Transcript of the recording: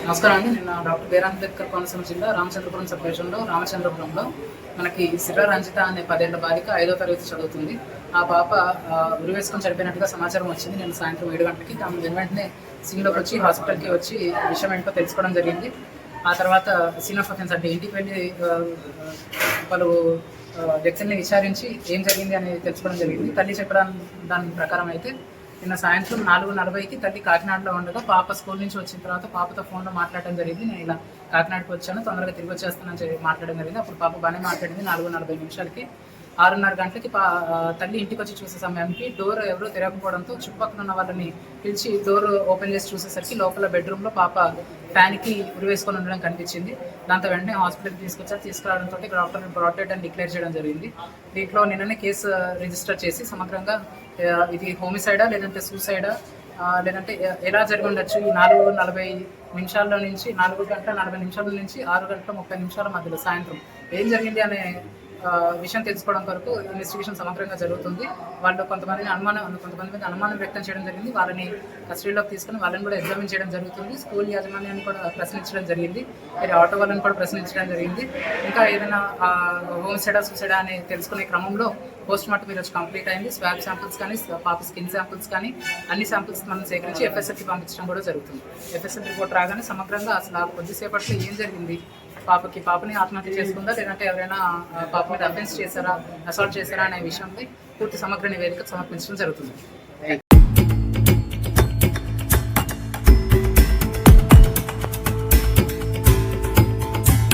నమస్కారం అండి. నిన్న డాక్టర్ బిఆర్ అంబేద్కర్ కోనసీమ జిల్లా రామచంద్రపురం సబ్ డివిజన్లో రామచంద్రపురంలో మనకి సిర్ర రంజిత అనే 10 ఏళ్ల బాలిక 5వ తరగతి చదువుతుంది. ఆ పాప ఉరివేసుకొని చనిపోయినట్టుగా సమాచారం వచ్చింది. నేను సాయంత్రం 7 గంటలకి తాము వెంటనే సీన్లోకి వచ్చి హాస్పిటల్కి వచ్చి విషయం ఏంటో తెలుసుకోవడం జరిగింది. ఆ తర్వాత సీన్ ఆఫ్ అఫెన్స్ అంటే ఇంటికి వెళ్ళి పలు వ్యక్తుల్ని విచారించి ఏం జరిగింది అని తెలుసుకోవడం జరిగింది. తల్లి చెప్పడం దాని ప్రకారం అయితే నిన్న సాయంత్రం 4:40కి తల్లి కాకినాడలో ఉండగా పాప స్కూల్ నుంచి వచ్చిన తర్వాత పాపతో ఫోన్లో మాట్లాడడం జరిగింది. నేను ఇలా కాకినాడకి వచ్చాను, తొందరగా తిరిగి వచ్చేస్తానని మాట్లాడడం జరిగింది. అప్పుడు పాప బాగానే మాట్లాడింది. 4:40 నిమిషాలకి 6:30 గంటలకి తల్లి ఇంటికి వచ్చి చూసే సమయానికి డోర్ ఎవరో తెరవకపోవడంతో చుట్టుపక్కల ఉన్న వాళ్ళని పిలిచి డోర్ ఓపెన్ చేసి చూసేసరికి లోపల బెడ్రూమ్లో పాప ఫ్యాన్కి ఉరివేసుకొని ఉండడం కనిపించింది. దాంతో వెంటనే హాస్పిటల్కి తీసుకురావడంతో డాక్టర్ బ్రాడ్ డెడ్ అని డిక్లేర్ చేయడం జరిగింది. దీంట్లో నిన్ననే కేసు రిజిస్టర్ చేసి సమగ్రంగా ఇది హోమిసైడా లేదంటే సూసైడా లేదంటే ఎలా జరిగి ఉండొచ్చు, ఈ 4:40 నిమిషాల్లో నుంచి 4:40 నుంచి 6:30 మధ్యలో సాయంత్రం ఏం జరిగింది అనే విషయం తెలుసుకోవడం వరకు ఇన్వెస్టిగేషన్ సమగ్రంగా జరుగుతుంది. వాళ్ళు కొంతమంది అనుమానం వ్యక్తం చేయడం జరిగింది. వాళ్ళని కస్టడీలోకి తీసుకుని వాళ్ళని కూడా ఎగ్జామిన్ చేయడం జరుగుతుంది. స్కూల్ యాజమాన్యాన్ని కూడా ప్రశ్నించడం జరిగింది. మరి ఆటో వాళ్ళని కూడా ప్రశ్నించడం జరిగింది. ఇంకా ఏదైనా హోమిసైడా సూసైడా అని తెలుసుకునే క్రమంలో పోస్ట్ మార్టం ఈరోజు కంప్లీట్ అయింది. స్వాబ్ శాంపుల్స్ కానీ పాప స్కిన్ శాంపుల్స్ కానీ అన్ని శాంపుల్స్ మనం సేకరించి ఎఫ్ఎస్ఎల్కి పంపించడం కూడా జరుగుతుంది. ఎఫ్ఎస్ఎల్ రిపోర్ట్ రాగానే సమగ్రంగా అసలు కొద్దిసేపట్లో ఏం జరిగింది, పాపని ఆత్మహత్య చేసుకుందా లేదంటే ఎవరైనా పాప మీద అఫెన్స్ చేశారా, అసాల్ట్ చేశారా అనే విషయంపై పూర్తి సమగ్ర నివేదిక సమర్పించడం జరుగుతుంది.